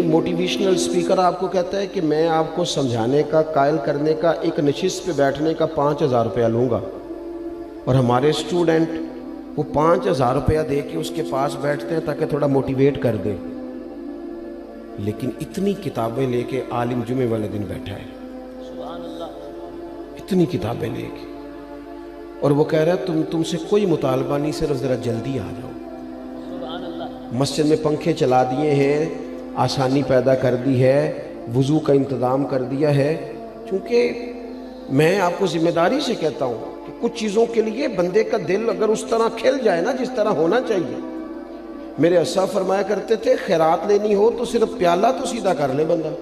Motivational speaker آپ کو کہتا ہے کہ میں آپ کو سمجھانے کا، قائل کرنے کا، ایک نشست پہ بیٹھنے کا 5,000 روپیہ لوں گا، اور ہمارے اسٹوڈنٹ وہ 5,000 روپیہ دے کے اس کے پاس بیٹھتے ہیں تاکہ تھوڑا موٹیویٹ کر دے، لیکن اتنی کتابیں لے کے عالم جمعے والے دن بیٹھا ہے، اتنی کتابیں لے کے، اور وہ کہہ رہا ہے تم سے کوئی مطالبہ نہیں، صرف ذرا جلدی آ جاؤ۔ مسجد میں پنکھے چلا دیے ہیں، آسانی پیدا کر دی ہے، وضو کا انتظام کر دیا ہے، چونکہ میں آپ کو ذمہ داری سے کہتا ہوں کہ کچھ چیزوں کے لیے بندے کا دل اگر اس طرح کھل جائے نا جس طرح ہونا چاہیے۔ میرے اسا فرمایا کرتے تھے خیرات لینی ہو تو صرف پیالہ تو سیدھا کر لے بندہ،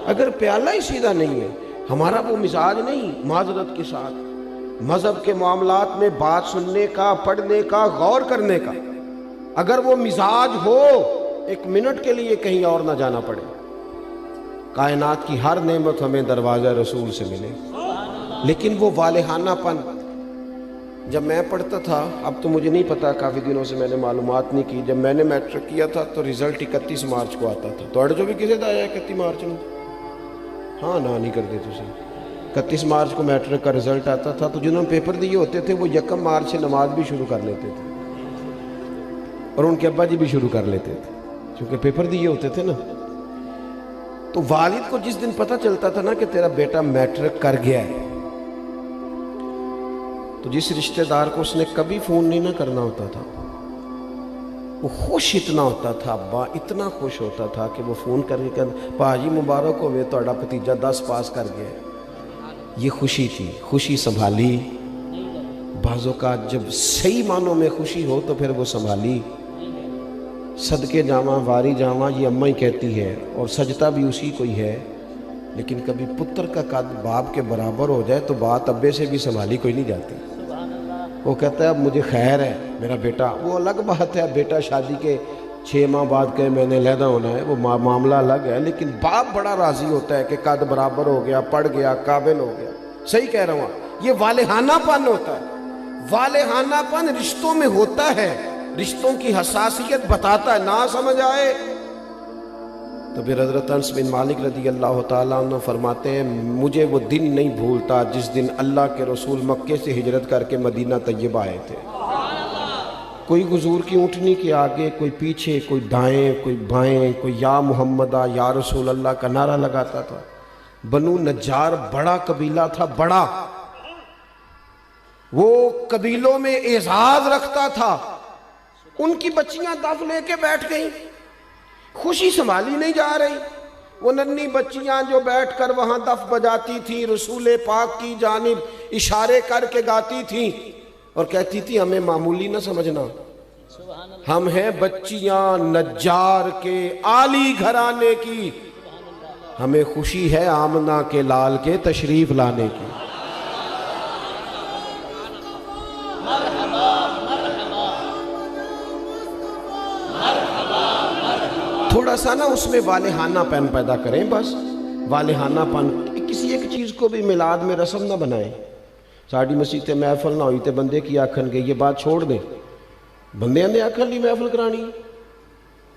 اگر پیالہ ہی سیدھا نہیں ہے، ہمارا وہ مزاج نہیں، معذرت کے ساتھ مذہب کے معاملات میں بات سننے کا، پڑھنے کا، غور کرنے کا، اگر وہ مزاج ہو ایک منٹ کے لیے کہیں اور نہ جانا پڑے، کائنات کی ہر نعمت ہمیں دروازہ رسول سے ملے۔ لیکن وہ والہانہ پن، جب میں پڑھتا تھا، اب تو مجھے نہیں پتا، کافی دنوں سے میں نے معلومات نہیں کی، جب میں نے میٹرک کیا تھا تو رزلٹ 31 مارچ کو آتا تھا، تو جو بھی کسی دا آیا 31 مارچ میں، ہاں نہ نہیں کرتے تھی، 31 مارچ کو میٹرک کا رزلٹ آتا تھا، تو جنہوں نے پیپر دیے ہوتے تھے وہ 1 مارچ سے نماز بھی شروع کر لیتے تھے، اور ان کے ابا جی بھی شروع کر لیتے تھے، کیونکہ پیپر دیے ہوتے تھے نا۔ تو والد کو جس دن پتہ چلتا تھا نا کہ تیرا بیٹا میٹرک کر گیا ہے، تو جس رشتہ دار کو اس نے کبھی فون نہیں نہ کرنا ہوتا تھا، وہ خوش اتنا ہوتا تھا، ابا اتنا خوش ہوتا تھا کہ وہ فون کر کے کہتا پاجی مبارک ہوئے تہاڈا بھتیجا 10 پاس کر گیا۔ یہ خوشی تھی، خوشی سنبھالی، بعض اوقات جب صحیح معنوں میں خوشی ہو تو پھر وہ سنبھالی۔ صدقے جاواں واری جاواں یہ اماں ہی کہتی ہے، اور سجدہ بھی اسی کو ہی ہے، لیکن کبھی پتر کا قد باپ کے برابر ہو جائے تو بات ابے سے بھی سنبھالی کوئی نہیں جاتی۔ وہ کہتا ہے اب مجھے خیر ہے میرا بیٹا، وہ الگ بات ہے، بیٹا شادی کے 6 ماہ بعد کہ میں نے علیحدہ ہونا ہے، وہ معاملہ الگ ہے، لیکن باپ بڑا راضی ہوتا ہے کہ قد برابر ہو گیا، پڑھ گیا، قابل ہو گیا۔ صحیح کہہ رہا ہوں، یہ والہانہ پن ہوتا ہے، والہانہ پن رشتوں میں ہوتا ہے، رشتوں کی حساسیت بتاتا ہے، نہ سمجھ آئے تو پھر حضرت انس بن مالک رضی اللہ تعالیٰ عنہ فرماتے ہیں مجھے وہ دن نہیں بھولتا جس دن اللہ کے رسول مکے سے ہجرت کر کے مدینہ طیبہ آئے تھے۔ کوئی حضور کی اونٹنی کے آگے، کوئی پیچھے، کوئی دائیں، کوئی بائیں، کوئی یا محمدہ یا رسول اللہ کا نعرہ لگاتا تھا۔ بنو نجار بڑا قبیلہ تھا، بڑا، وہ قبیلوں میں اعزاز رکھتا تھا، ان کی بچیاں دف لے کے بیٹھ گئیں، خوشی سنبھالی نہیں جا رہی، وہ ننھی بچیاں جو بیٹھ کر وہاں دف بجاتی تھیں، رسول پاک کی جانب اشارے کر کے گاتی تھیں اور کہتی تھی ہمیں معمولی نہ سمجھنا، ہم ہیں بچیاں نجار کے عالی گھرانے کی، ہمیں خوشی ہے آمنہ کے لال کے تشریف لانے کی۔ تھوڑا سا نا اس میں والہانہ پن پیدا کریں، بس والہانہ پن، کسی ایک چیز کو بھی میلاد میں رسم نہ بنائیں۔ ساڑی مسیح تے محفل نہ ہوئی تے بندے کی آکھن گے، یہ بات چھوڑ دیں، بندے نے آکھن لی محفل کرانی،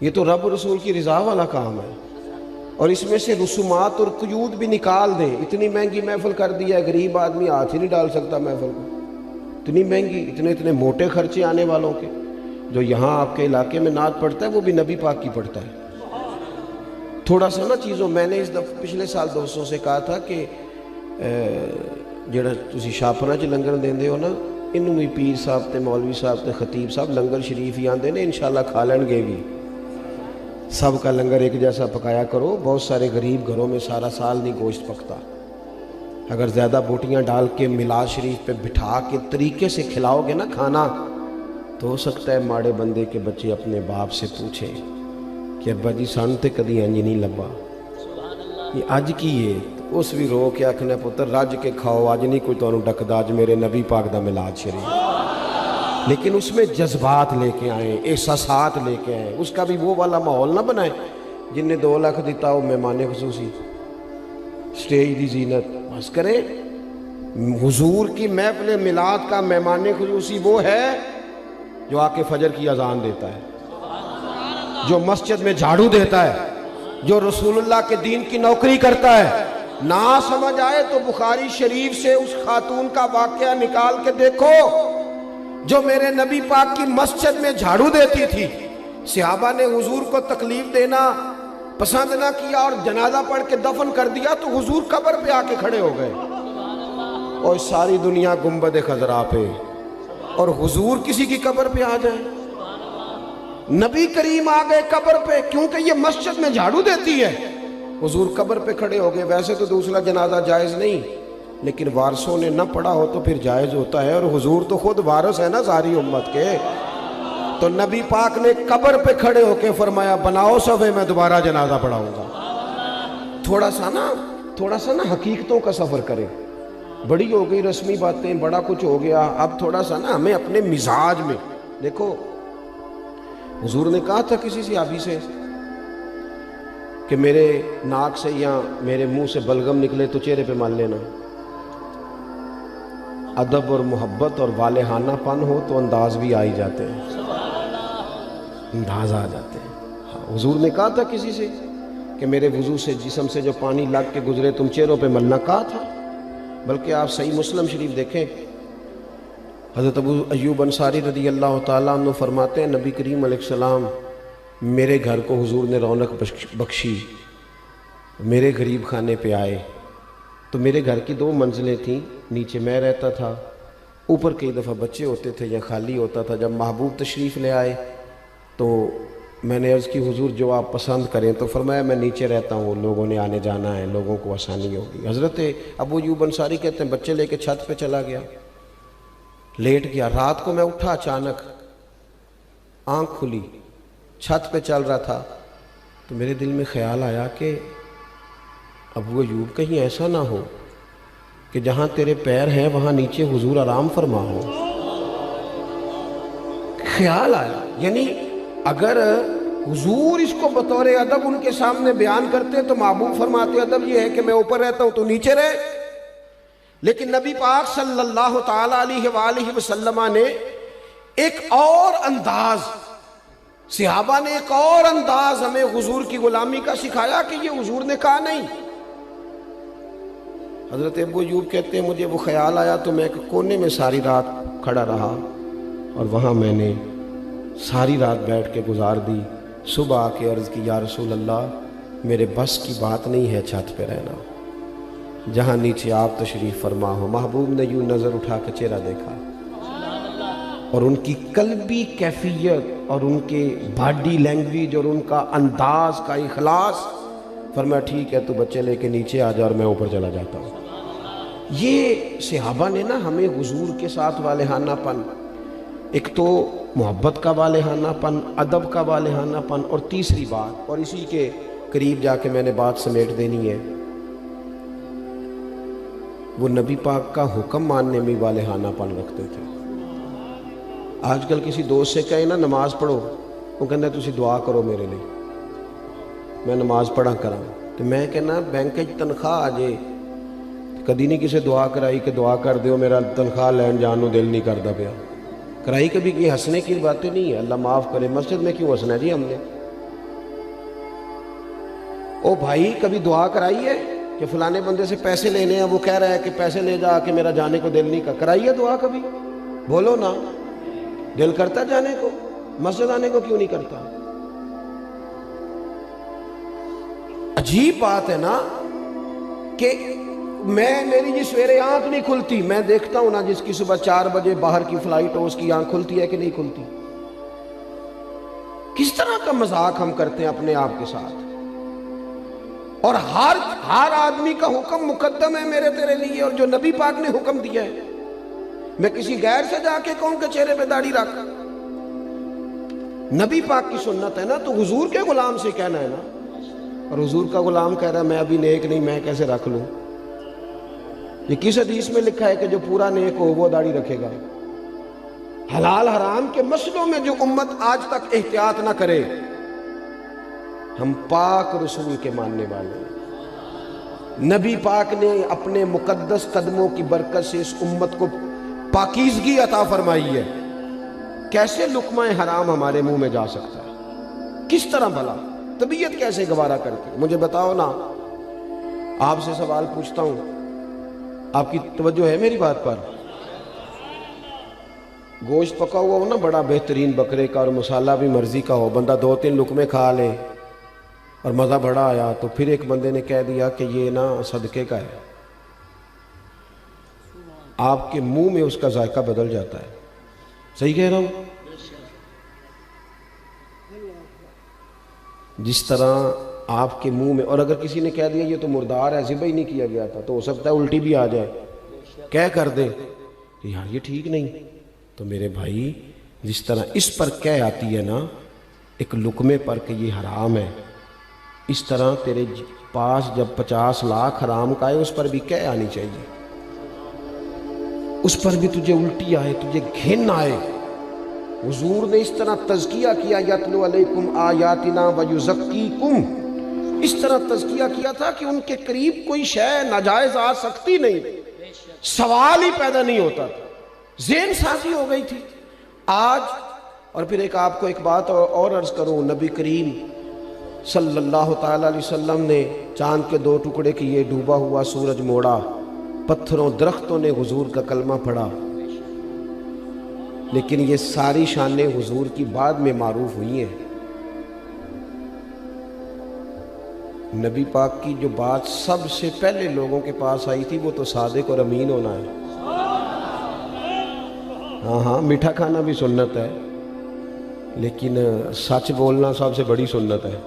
یہ تو رب رسول کی رضا والا کام ہے، اور اس میں سے رسومات اور قیود بھی نکال دیں۔ اتنی مہنگی محفل کر دیا ہے، غریب آدمی ہاتھ ہی نہیں ڈال سکتا محفل کو، اتنی مہنگی، اتنے موٹے خرچے آنے والوں کے۔ جو یہاں آپ کے علاقے میں نعت پڑھتا ہے وہ بھی نبی پاک کی پڑھتا ہے۔ تھوڑا سا نا چیزوں، میں نے اس دفعہ پچھلے سال دوستوں سے کہا تھا کہ جڑا تسی شاپنا چ لنگر دیندے ہو نا، انہوں بھی پیر صاحب تے مولوی صاحب تے خطیب صاحب لنگر شریف ہی آندے نے، انشاءاللہ کھا لیں گے بھی، سب کا لنگر ایک جیسا پکایا کرو۔ بہت سارے غریب گھروں میں سارا سال نہیں گوشت پکتا، اگر زیادہ بوٹیاں ڈال کے میلاد شریف پہ بٹھا کے طریقے سے کھلاؤ گے نا کھانا، تو ہو سکتا ہے ماڑے بندے کے بچے اپنے باپ سے پوچھیں کہ ابا جی سان تے کدی انج نہیں لبا، یہ اج کی ہے، اس بھی رو کے آکھنا پتر رج کے کھاؤ، اج نہیں کوئی تانوں ڈکدا، اج میرے نبی پاک دا میلاد شریف۔ لیکن اس میں جذبات لے کے آئیں، احساسات لے کے آئیں، اس کا بھی وہ والا ماحول نہ بنائیں جن نے 2 لاکھ دیتا ہو مہمان خصوصی، سٹیج دی زینت بس کریں۔ حضور کی محفل میلاد کا مہمان خصوصی وہ ہے جو آ کے فجر کی اذان دیتا ہے، جو مسجد میں جھاڑو دیتا ہے، جو رسول اللہ کے دین کی نوکری کرتا ہے، نہ سمجھ آئے تو بخاری شریف سے اس خاتون کا واقعہ نکال کے دیکھو جو میرے نبی پاک کی مسجد میں جھاڑو دیتی تھی۔ صحابہ نے حضور کو تکلیف دینا پسند نہ کیا اور جنازہ پڑھ کے دفن کر دیا تو حضور قبر پہ آ کے کھڑے ہو گئے، اور ساری دنیا گنبد خضرا پہ، اور حضور کسی کی قبر پہ آ جائیں۔ نبی کریم آ گئے قبر پہ کیونکہ یہ مسجد میں جھاڑو دیتی ہے، حضور قبر پہ کھڑے ہو گئے۔ ویسے تو دوسرا جنازہ جائز نہیں، لیکن وارثوں نے نہ پڑھا ہو تو پھر جائز ہوتا ہے، اور حضور تو خود وارث ہے نا ساری امت کے۔ تو نبی پاک نے قبر پہ کھڑے ہو کے فرمایا بناؤ صفے، میں دوبارہ جنازہ پڑھاؤں گا۔ تھوڑا سا نا حقیقتوں کا سفر کرے۔ بڑی ہو گئی رسمی باتیں، بڑا کچھ ہو گیا، اب تھوڑا سا نا ہمیں اپنے مزاج میں دیکھو۔ حضور نے کہا تھا کسی صحابی سے کہ میرے ناک سے یا میرے منہ سے بلغم نکلے تو چہرے پہ مال لینا۔ ادب اور محبت اور والہانہ پن ہو تو انداز بھی آ ہی جاتے ہیں، انداز آ جاتے ہیں۔ حضور نے کہا تھا کسی سے کہ میرے وضو سے جسم سے جو پانی لگ کے گزرے تم چہروں پہ ملنا، کہا تھا۔ بلکہ آپ صحیح مسلم شریف دیکھیں، حضرت ابو ایوب انصاری رضی اللہ تعالیٰ عنہ فرماتے ہیں نبی کریم علیہ السلام میرے گھر کو حضور نے رونق بخشی، میرے غریب خانے پہ آئے تو میرے گھر کی 2 منزلیں تھیں، نیچے میں رہتا تھا، اوپر کئی دفعہ بچے ہوتے تھے یا خالی ہوتا تھا۔ جب محبوب تشریف لے آئے تو میں نے عرض کی حضور جو آپ پسند کریں، تو فرمایا میں نیچے رہتا ہوں، لوگوں نے آنے جانا ہے، لوگوں کو آسانی ہوگی۔ حضرت ابو ایوب انصاری کہتے ہیں بچے لے کے چھت پہ چلا گیا، لیٹ گیا۔ رات کو میں اٹھا، اچانک آنکھ کھلی، چھت پہ چل رہا تھا تو میرے دل میں خیال آیا کہ ابو ایوب کہیں ایسا نہ ہو کہ جہاں تیرے پیر ہیں وہاں نیچے حضور آرام فرما ہو۔ خیال آیا، یعنی اگر حضور اس کو بطور ادب ان کے سامنے بیان کرتے تو محبوب فرماتے ادب یہ ہے کہ میں اوپر رہتا ہوں تو نیچے رہے، لیکن نبی پاک صلی اللہ تعالی علیہ وآلہ وسلم نے ایک اور انداز، صحابہ نے ایک اور انداز ہمیں حضور کی غلامی کا سکھایا کہ یہ حضور نے کہا نہیں۔ حضرت ابو ایوب کہتے ہیں مجھے وہ خیال آیا تو میں ایک کونے میں ساری رات کھڑا رہا، اور وہاں میں نے ساری رات بیٹھ کے گزار دی۔ صبح آ کے عرض کی یا رسول اللہ میرے بس کی بات نہیں ہے چھت پہ رہنا، جہاں نیچے آپ تشریف فرما ہو۔ محبوب نے یوں نظر اٹھا کے چہرہ دیکھا، اور ان کی قلبی کیفیت اور ان کے باڈی لینگویج اور ان کا انداز کا اخلاص، فرمایا ٹھیک ہے تو بچے لے کے نیچے آ جا اور میں اوپر چلا جاتا ہوں۔ یہ صحابہ نے نا ہمیں حضور کے ساتھ والہانہ پن، ایک تو محبت کا والہانہ پن، ادب کا والہانہ پن، اور تیسری بات، اور اسی کے قریب جا کے میں نے بات سمیٹ دینی ہے، وہ نبی پاک کا حکم ماننے میں والہانہ پن رکھتے تھے۔ آج کل کسی دوست سے کہے نا نماز پڑھو، وہ کہنا ہے تسی دعا کرو میرے لیے، میں نماز پڑھا کراں، تو میں کہنا بینک تنخواہ آ جائے کدی نہیں کسی دعا کرائی کہ دعا کر دیو میرا تنخواہ لین جانو دل نہیں کرتا پیا، کرائی کبھی کی ہنسنے کی باتیں نہیں ہے، اللہ معاف کرے۔ مسجد میں کیوں ہنسنا ہے جی ہم نے؟ او بھائی کبھی دعا کرائی ہے کہ فلانے بندے سے پیسے لینے ہیں، وہ کہہ رہا ہے کہ پیسے لے جا کہ میرا جانے کو دل نہیں کر، کرائی ہے دعا کبھی؟ بولو نا، دل کرتا جانے کو، مسجد آنے کو کیوں نہیں کرتا؟ عجیب بات ہے نا کہ میری جس سویرے آنکھ نہیں کھلتی، میں دیکھتا ہوں نا جس کی صبح 4 بجے باہر کی فلائٹ ہو اس کی آنکھ کھلتی ہے کہ نہیں کھلتی؟ کس طرح کا مذاق ہم کرتے ہیں اپنے آپ کے ساتھ، اور ہر آدمی کا حکم مقدم ہے میرے تیرے لیے، اور جو نبی پاک نے حکم دیا ہے میں کسی غیر سے جا کے کہوں کہ چہرے پہ داڑھی رکھ، نبی پاک کی سنت ہے نا، تو حضور کے غلام سے کہنا ہے نا، اور حضور کا غلام کہہ رہا ہے میں ابھی نیک نہیں، میں کیسے رکھ لوں؟ یہ کس حدیث میں لکھا ہے کہ جو پورا نیک ہو وہ داڑھی رکھے گا؟ حلال حرام کے مسئلوں میں جو امت آج تک احتیاط نہ کرے، ہم پاک رسول کے ماننے والے ہیں۔ نبی پاک نے اپنے مقدس قدموں کی برکت سے اس امت کو پاکیزگی عطا فرمائی ہے، کیسے لقمہ حرام ہمارے منہ میں جا سکتا ہے؟ کس طرح بھلا؟ طبیعت کیسے گوارا کرتی؟ مجھے بتاؤ نا، آپ سے سوال پوچھتا ہوں، آپ کی توجہ ہے میری بات پر؟ گوشت پکا ہوا ہو نا بڑا بہترین بکرے کا اور مسالہ بھی مرضی کا ہو، بندہ 2-3 لقمے کھا لے اور مزہ بڑا آیا، تو پھر ایک بندے نے کہہ دیا کہ یہ نا صدقے کا ہے، آپ کے منہ میں اس کا ذائقہ بدل جاتا ہے۔ صحیح کہہ رہا ہوں؟ جس طرح آپ کے منہ میں، اور اگر کسی نے کہہ دیا یہ تو مردار ہے، ذبح ہی نہیں کیا گیا تھا، تو ہو سکتا ہے الٹی بھی آ جائے، کہہ کر دے کہ یار یہ ٹھیک نہیں۔ تو میرے بھائی، جس طرح اس پر کہہ آتی ہے نا ایک لقمے پر کہ یہ حرام ہے، اس طرح تیرے پاس جب 50 لاکھ حرام کا آئے اس پر بھی کہہ آنی چاہیے، اس پر بھی تجھے الٹی آئے، تجھے گھن آئے۔ حضور نے اس طرح تزکیہ کیا، یتلو علیکم آیاتنا ویزکیکم، اس طرح تزکیہ کیا تھا کہ ان کے قریب کوئی شے ناجائز آ سکتی نہیں، سوال ہی پیدا نہیں ہوتا تھا، ذہن سازی ہو گئی تھی۔ آج اور پھر آپ کو ایک بات اور عرض کروں، نبی کریم صلی اللہ تعالی علیہ وسلم نے چاند کے 2 ٹکڑے کیے، ڈوبا ہوا سورج موڑا، پتھروں درختوں نے حضور کا کلمہ پڑھا، لیکن یہ ساری شانیں حضور کی بعد میں معروف ہوئی ہیں۔ نبی پاک کی جو بات سب سے پہلے لوگوں کے پاس آئی تھی وہ تو صادق اور امین ہونا ہے۔ ہاں میٹھا کھانا بھی سنت ہے، لیکن سچ بولنا سب سے بڑی سنت ہے۔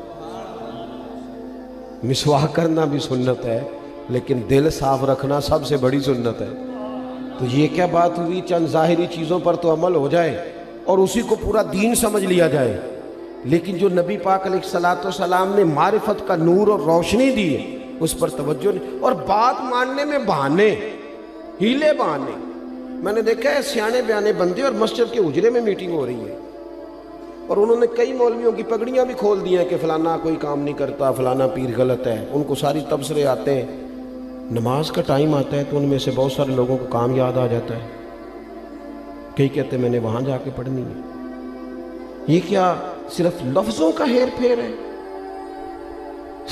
مسواک کرنا بھی سنت ہے، لیکن دل صاف رکھنا سب سے بڑی سنت ہے۔ تو یہ کیا بات ہوئی، چند ظاہری چیزوں پر تو عمل ہو جائے اور اسی کو پورا دین سمجھ لیا جائے، لیکن جو نبی پاک علیہ الصلوۃ والسلام نے معرفت کا نور اور روشنی دی ہے اس پر توجہ نہیں، اور بات ماننے میں بہانے، ہیلے بہانے۔ میں نے دیکھا ہے سیانے بیانے بندے اور مسجد کے حجرے میں میٹنگ ہو رہی ہے، اور انہوں نے کئی مولویوں کی پگڑیاں بھی کھول دی ہیں کہ فلانا کوئی کام نہیں کرتا، فلانا پیر غلط ہے، ان کو ساری تبصرے آتے ہیں۔ نماز کا ٹائم آتا ہے تو ان میں سے بہت سارے لوگوں کو کام یاد آ جاتا ہے، کئی کہتے ہیں میں نے وہاں جا کے پڑھنی ہے۔ یہ کیا صرف لفظوں کا ہیر پھیر ہے؟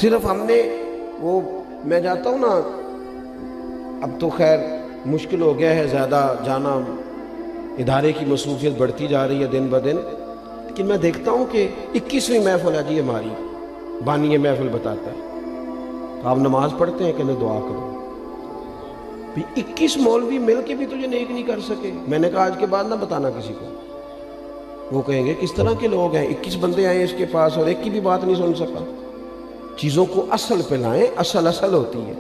صرف ہم نے وہ، میں جاتا ہوں نا، اب تو خیر مشکل ہو گیا ہے زیادہ جانا، ادارے کی مصروفیت بڑھتی جا رہی ہے دن بدن، لیکن میں دیکھتا ہوں کہ 21ویں محفل ہے جی ہماری، بانی محفل بتاتا ہے تو آپ نماز پڑھتے ہیں کہ نہیں دعا کرو، 21 مولوی مل کے بھی تجھے نیک نہیں کر سکے۔ میں نے کہا آج کے بعد نہ بتانا کسی کو، وہ کہیں گے کس طرح کے لوگ ہیں، 21 بندے آئے اس کے پاس اور ایک کی بھی بات نہیں سن سکا۔ چیزوں کو اصل پہ لائیں، اصل ہوتی ہے،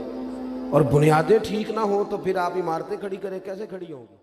اور بنیادیں ٹھیک نہ ہوں تو پھر آپ عمارتیں کھڑی کریں، کیسے کھڑی ہوں گی؟